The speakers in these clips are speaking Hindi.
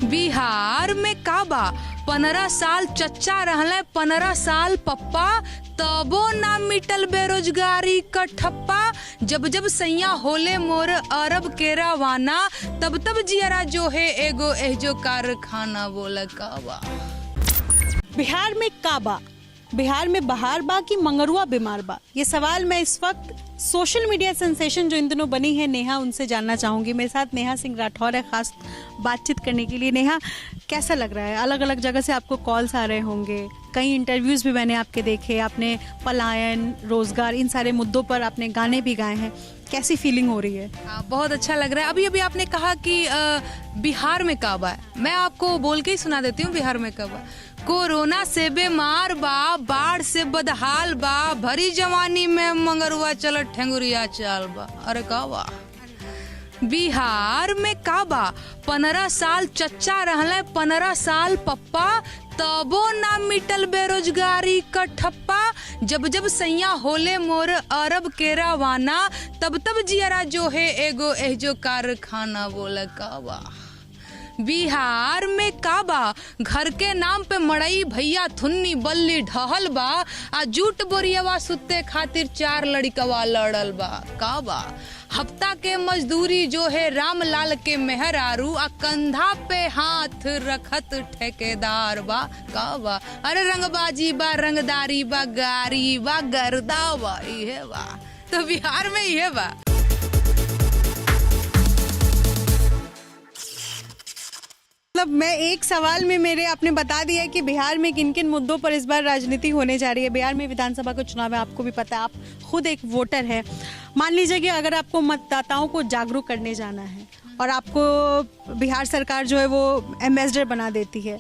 बिहार में काबा 15 साल चच्चा रहले 15 साल पप्पा, तबो ना मिटल बेरोजगारी का ठप्पा। जब जब सैया होले मोर अरब के रवाना, तब तब जियरा जो है एगो एहजो कारखाना बोला काबा। बिहार में काबा, बिहार में बहार बा कि मंगरुआ बीमार बा, ये सवाल मैं इस वक्त सोशल मीडिया सेंसेशन जो इन दिनों बनी है नेहा, उनसे जानना चाहूंगी। मेरे साथ नेहा सिंह राठौर है खास बातचीत करने के लिए। नेहा, कैसा लग रहा है? अलग अलग जगह से आपको कॉल्स आ रहे होंगे, कई इंटरव्यूज भी मैंने आपके देखे, आपने पलायन, रोजगार, इन सारे मुद्दों पर आपने गाने भी गाए हैं। कैसी फीलिंग हो रही है? बहुत अच्छा लग रहा है। अभी अभी आपने कहा कि बिहार में काबा है, मैं आपको बोल के ही सुना देती हूँ बिहार में काबा। कोरोना से बीमार बा, बाढ़ से बदहाल बा, भरी जवानी में मंगरुआ चल ठेंगुरिया चाल बा। अरे काबा बिहार में काबा 15 साल चच्चा रहले 15 साल पप्पा, तबो ना मिटल बेरोजगारी का ठप्पा। जब जब सैया होले मोर अरब के रवाना, तब तब जियरा जो है एगो एहजो कारखाना बोला काबा। बिहार में काबा घर के नाम पे मड़ई भैया थुन्नी बल्ली ढहल बा, आ जूट बोरियवा सुते खातिर 4 लड़कवा लड़ल बा काबा। हफ्ता के मजदूरी जो है रामलाल के मेहरारू, आ कंधा पे हाथ रखत ठेकेदार बा काबा। अरे रंगबाजी बा, रंगदारी बा, गारी बा, गर्दा बा, इहे बा। तो बिहार में इहे बा। मतलब मैं एक सवाल में मेरे आपने बता दिया कि बिहार में किन किन मुद्दों पर इस बार राजनीति होने जा रही है। बिहार में विधानसभा का चुनाव है, आपको भी पता है, आप खुद एक वोटर हैं। मान लीजिए कि अगर आपको मतदाताओं को जागरूक करने जाना है और आपको बिहार सरकार जो है वो एम्बेसडर बना देती है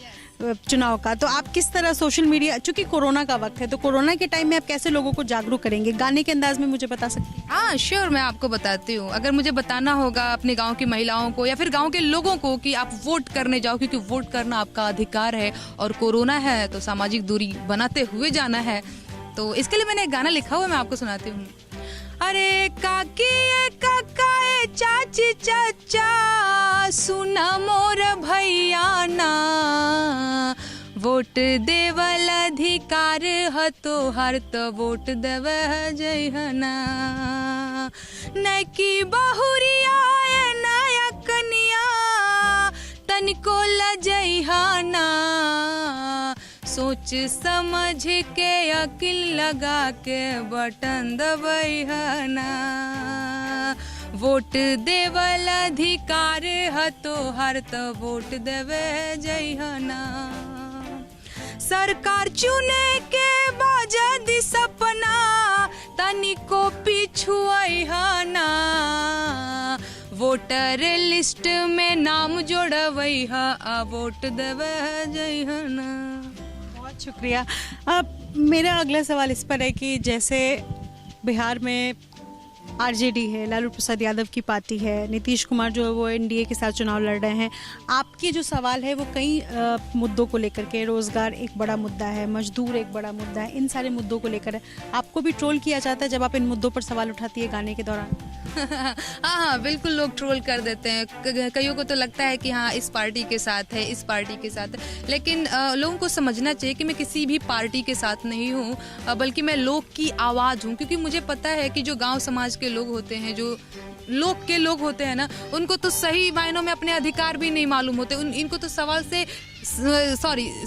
चुनाव का, तो आप किस तरह सोशल मीडिया, चूंकि कोरोना का वक्त है तो कोरोना के टाइम में आप कैसे लोगों को जागरूक करेंगे? गाने के अंदाज में मुझे बता सकती हैं? हाँ श्योर, मैं आपको बताती हूँ। अगर मुझे बताना होगा अपने गांव की महिलाओं को या फिर गांव के लोगों को कि आप वोट करने जाओ, क्योंकि वोट करना आपका अधिकार है और कोरोना है तो सामाजिक दूरी बनाते हुए जाना है, तो इसके लिए मैंने एक गाना लिखा हुआ है, मैं आपको सुनाती हूँ। अरे काकी काका चाची चाचा सुना मोर भैया ना, वोट देवल अधिकार ह तोहार, तो वोट देव जइहना। नकी बहुरिया नया कनिया तनिको लजइहना, सोच समझ के अकिल लगा के बटन दबइहना। वोट देवल अधिकार ह तोहार, तो वोट देवे जइहना। सरकार चुने के बाजद सपना तनिको पिछुअइहना, वोटर लिस्ट में नाम जोड़वइहा, आ वोट देवे जइहना। बहुत शुक्रिया। अब मेरा अगला सवाल इस पर है कि जैसे बिहार में आरजेडी है, लालू प्रसाद यादव की पार्टी है, नीतीश कुमार जो है वो एनडीए के साथ चुनाव लड़ रहे हैं, आपकी जो सवाल है वो कई मुद्दों को लेकर के, रोजगार एक बड़ा मुद्दा है, मजदूर एक बड़ा मुद्दा है, इन सारे मुद्दों को लेकर है। आपको भी ट्रोल किया जाता है जब आप इन मुद्दों पर सवाल उठाती है गाने के दौरान? हाँ, बिल्कुल लोग ट्रोल कर देते हैं। कईयों को तो लगता है कि हाँ इस पार्टी के साथ है, इस पार्टी के साथ है, लेकिन लोगों को समझना चाहिए कि मैं किसी भी पार्टी के साथ नहीं हूँ, बल्कि मैं लोग की आवाज़ हूँ। क्योंकि मुझे पता है कि जो गांव समाज के लोग होते हैं, जो लोग के लोग होते हैं ना, उनको तो सही मायनों में अपने अधिकार भी नहीं मालूम होते। इनको तो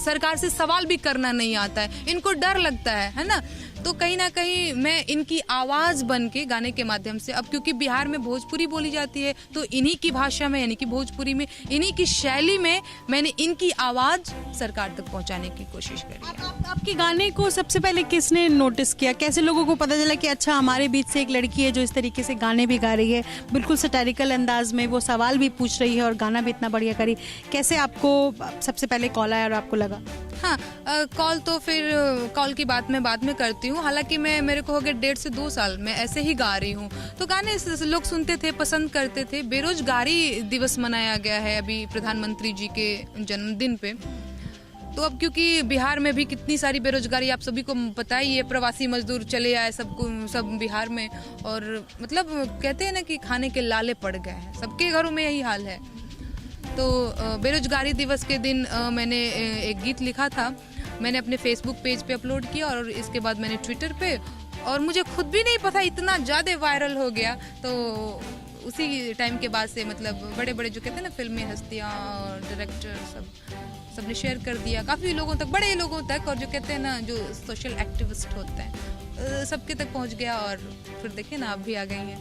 सरकार से सवाल भी करना नहीं आता है, इनको डर लगता है ना। तो कहीं ना कहीं मैं इनकी आवाज़ बन के गाने के माध्यम से, अब क्योंकि बिहार में भोजपुरी बोली जाती है तो इन्हीं की भाषा में, यानी कि भोजपुरी में, इन्हीं की शैली में मैंने इनकी आवाज़ सरकार तक पहुंचाने की कोशिश करी है। आपके गाने को सबसे पहले किसने नोटिस किया? कैसे लोगों को पता चला कि अच्छा हमारे बीच से एक लड़की है जो इस तरीके से गाने भी गा रही है, बिल्कुल सटारिकल अंदाज में वो सवाल भी पूछ रही है और गाना भी इतना बढ़िया करी? कैसे आपको सबसे पहले कॉल आया और आपको लगा? हाँ, कॉल तो फिर कॉल की बात मैं बाद में करती हूँ। हालांकि मेरे को हो गए 1.5 से 2 साल मैं ऐसे ही गा रही हूँ, तो गाने लोग सुनते थे, पसंद करते थे। बेरोजगारी दिवस मनाया गया है अभी प्रधानमंत्री जी के जन्मदिन पे, तो अब क्योंकि बिहार में भी कितनी सारी बेरोजगारी आप सभी को पता ही है, प्रवासी मजदूर चले आए सब बिहार में, और मतलब कहते हैं ना कि खाने के लाले पड़ गए हैं, सबके घरों में यही हाल है। तो बेरोजगारी दिवस के दिन मैंने एक गीत लिखा था, मैंने अपने फेसबुक पेज पे अपलोड किया और इसके बाद मैंने ट्विटर पे, और मुझे खुद भी नहीं पता इतना ज़्यादा वायरल हो गया। तो उसी टाइम के बाद से मतलब बड़े बड़े जो कहते हैं ना फिल्मी हस्तियाँ और डायरेक्टर सबने शेयर कर दिया काफ़ी लोगों तक, बड़े लोगों तक, और जो कहते हैं ना जो सोशल एक्टिविस्ट होते हैं सबके तक पहुंच गया। और फिर देखिए ना आप भी आ गई हैं।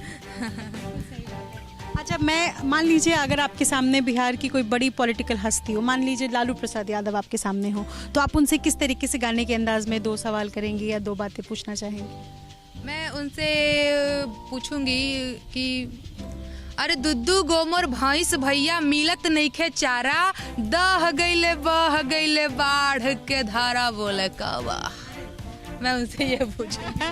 अच्छा, मैं मान लीजिए अगर आपके सामने बिहार की कोई बड़ी पॉलिटिकल हस्ती हो, मान लीजिए लालू प्रसाद यादव आपके सामने हो, तो आप उनसे किस तरीके से गाने के अंदाज में 2 सवाल करेंगी या 2 बातें पूछना चाहेंगी? मैं उनसे पूछूंगी कि अरे दुद्दू गोमर भैंस भैया मिलत नइखे चारा, दह गईले बह गईले बाढ़ के धारा बोले कवा। मैं उनसे ये पूछूंगी।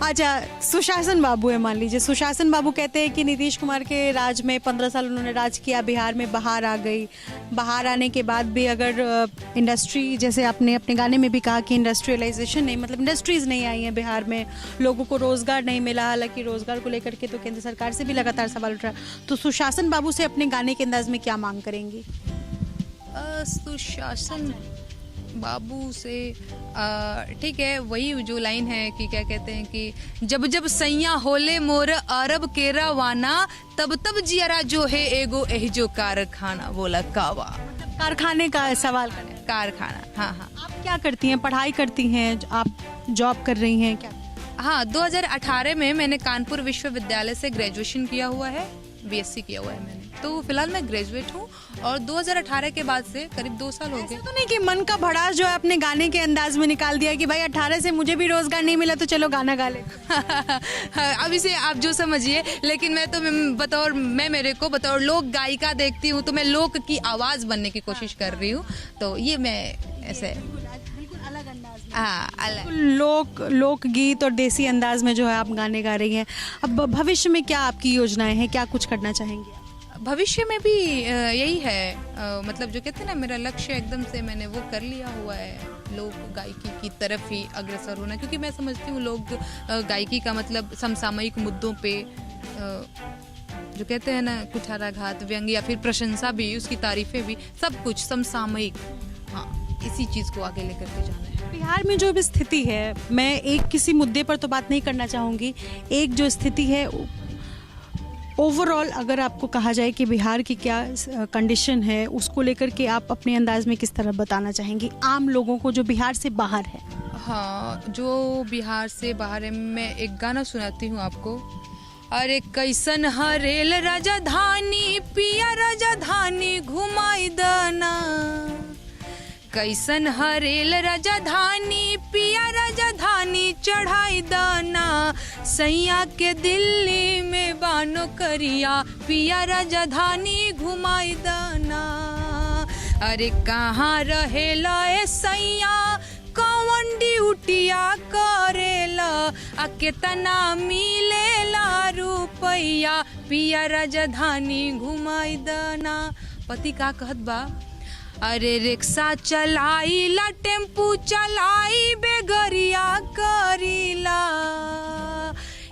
अच्छा, सुशासन बाबू है, मान लीजिए सुशासन बाबू कहते हैं कि नीतीश कुमार के राज में 15 साल उन्होंने राज किया, बिहार में बाहर आ गई, बाहर आने के बाद भी अगर इंडस्ट्री, जैसे आपने अपने गाने में भी कहा कि इंडस्ट्रियलाइजेशन नहीं, मतलब इंडस्ट्रीज नहीं आई हैं बिहार में, लोगों को रोजगार नहीं मिला, हालांकि रोजगार को लेकर के तो केंद्र सरकार से भी लगातार सवाल उठ रहा है, तो सुशासन बाबू से अपने गाने के अंदाज में क्या मांग करेंगी? सुशासन बाबू से ठीक है, वही जो लाइन है कि क्या कहते हैं कि जब जब सैया होले मोर अरब के रवाना, तब तब जियरा जो है एगो एह जो कारखाना बोला कावा। कारखाने का सवाल करें। कारखाना, हाँ हाँ। आप क्या करती हैं? पढ़ाई करती हैं, आप जॉब कर रही हैं क्या? हाँ, 2018 में मैंने कानपुर विश्वविद्यालय से ग्रेजुएशन किया हुआ है, बीएससी किया हुआ है मैंने, तो फिलहाल मैं ग्रेजुएट हूँ और 2018 के बाद से करीब 2 साल हो गए। तो नहीं कि मन का भड़ास जो है अपने गाने के अंदाज में निकाल दिया कि भाई 18 से मुझे भी रोजगार नहीं मिला तो चलो गाना गा ले। अब इसे आप जो समझिए, लेकिन मैं तो मेरे को बतौर लोक गायिका देखती हूँ तो मैं लोक की आवाज बनने की कोशिश कर रही हूँ, तो ये मैं ऐसे अलग अंदाज में, हाँ अलग लोक गीत और देसी अंदाज में जो है आप गाने गा रही हैं। अब भविष्य में क्या आपकी योजनाएं हैं, क्या कुछ करना चाहेंगी? भविष्य में भी यही है, मतलब जो कहते हैं ना मेरा लक्ष्य एकदम से मैंने वो कर लिया हुआ है, लोक गायकी की तरफ ही अग्रसर होना, क्योंकि मैं समझती हूँ लोक गायकी का मतलब समसामयिक मुद्दों पे जो कहते हैं ना कुठाराघात, व्यंग या फिर प्रशंसा भी, उसकी तारीफें भी, सब कुछ समसामयिक, हाँ इसी चीज़ को आगे लेकर के जाना है। बिहार में जो भी स्थिति है, मैं एक किसी मुद्दे पर तो बात नहीं करना चाहूँगी, एक जो स्थिति है ओवरऑल अगर आपको कहा जाए कि बिहार की क्या कंडीशन है, उसको लेकर के आप अपने अंदाज में किस तरह बताना चाहेंगी आम लोगों को जो बिहार से बाहर है? हाँ, जो बिहार से बाहर है, मैं एक गाना सुनाती हूँ आपको। अरे कैसन हरेल राजधानी पिया राजधानी घुमाई दना, कैसन हरेल राजधानी पिया राजधानी चढ़ाई दाना, सैया के दिल्ली में बानो करिया पिया राजधानी घुमाई दाना। अरे कहाँ रहेला ए सैया कौन ड्यूटिया करेला, आ केतना मिलेला रुपैया पिया राजधानी घुमाई दाना। पति का कहत बा, अरे रिक्शा चलाईला टेम्पू चलाई बेगरिया करीला,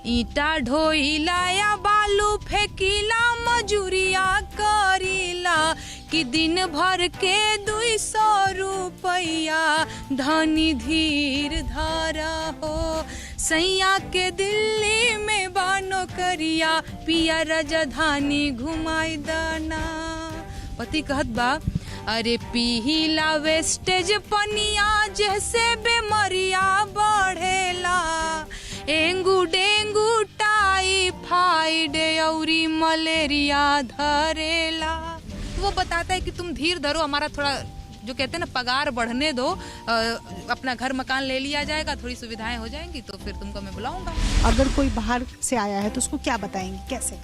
ईटा ढोईला या बालू फेंकीला मजूरिया करीला, कि दिन भर के 200 रुपैया धनी धीर धारा हो, सैया के दिल्ली में बानो करिया पिया राजधानी घुमाई दाना। पति कहत बा, अरे पीला वेस्टेज पनिया जैसे बेमरिया बढ़ेला, एंगू डेंगू टाइफाइड औरी मलेरिया धरेला। वो बताता है कि तुम धीर धरो, हमारा थोड़ा जो कहते हैं ना पगार बढ़ने दो, अपना घर मकान ले लिया जाएगा, थोड़ी सुविधाएं हो जाएंगी तो फिर तुमको मैं बुलाऊंगा। अगर कोई बाहर से आया है तो उसको क्या बताएंगे, कैसे?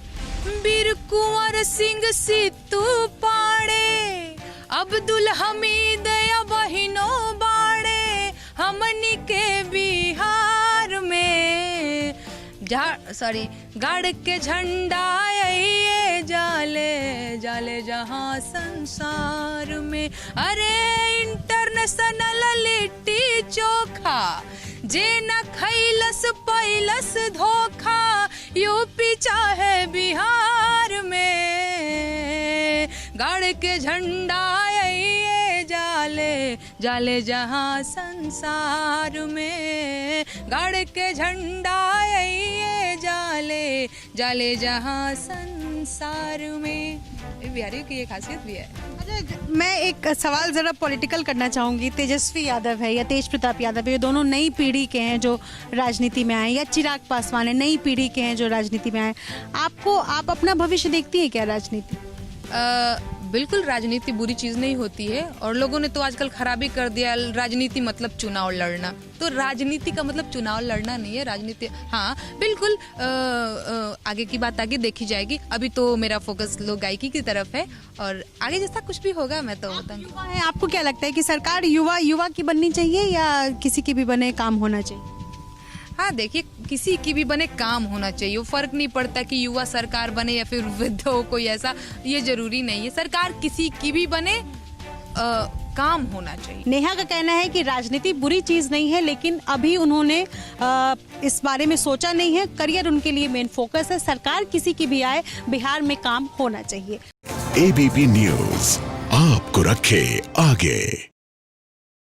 बीर कुंवर सिंह सितू पाड़े, अब्दुल हमीद या बहिनो बाड़े, हमनी के बिहार में गाड़ के झंडा ये जाले जाले जहां संसार में। अरे इंटरनेशनल लिट्टी चोखा जे न खैलस पैलस धोखा, यूपी चाहे बिहार में गाड़ के झंडा ये जाले जाले जहाँ संसार में, गाड़ के झंडा ये जाले जाले जहाँ संसार में। बिहारियों की ये खासियत भी है। अच्छा, मैं एक सवाल जरा पॉलिटिकल करना चाहूंगी। तेजस्वी यादव है या तेज प्रताप यादव है, ये दोनों नई पीढ़ी के हैं जो राजनीति में आए, या चिराग पासवान है, नई पीढ़ी के हैं जो राजनीति में आए। आप अपना भविष्य देखती है क्या राजनीति? बिल्कुल, राजनीति बुरी चीज़ नहीं होती है और लोगों ने तो आजकल खराबी कर दिया। राजनीति मतलब चुनाव लड़ना, तो राजनीति का मतलब चुनाव लड़ना नहीं है। राजनीति, हाँ बिल्कुल, आगे की बात आगे देखी जाएगी। अभी तो मेरा फोकस लोक गायकी की तरफ है और आगे जैसा कुछ भी होगा मैं तो बताऊंगी। युवा है, आपको क्या लगता है कि सरकार युवा की बननी चाहिए या किसी की भी बने काम होना चाहिए? हाँ देखिए, किसी की भी बने काम होना चाहिए, वो फर्क नहीं पड़ता कि युवा सरकार बने या फिर वृद्ध हो, कोई ऐसा ये जरूरी नहीं है। सरकार किसी की भी बने, काम होना चाहिए। नेहा का कहना है कि राजनीति बुरी चीज नहीं है, लेकिन अभी उन्होंने इस बारे में सोचा नहीं है। करियर उनके लिए मेन फोकस है। सरकार किसी की भी आए, बिहार में काम होना चाहिए। ABP न्यूज आपको रखे आगे।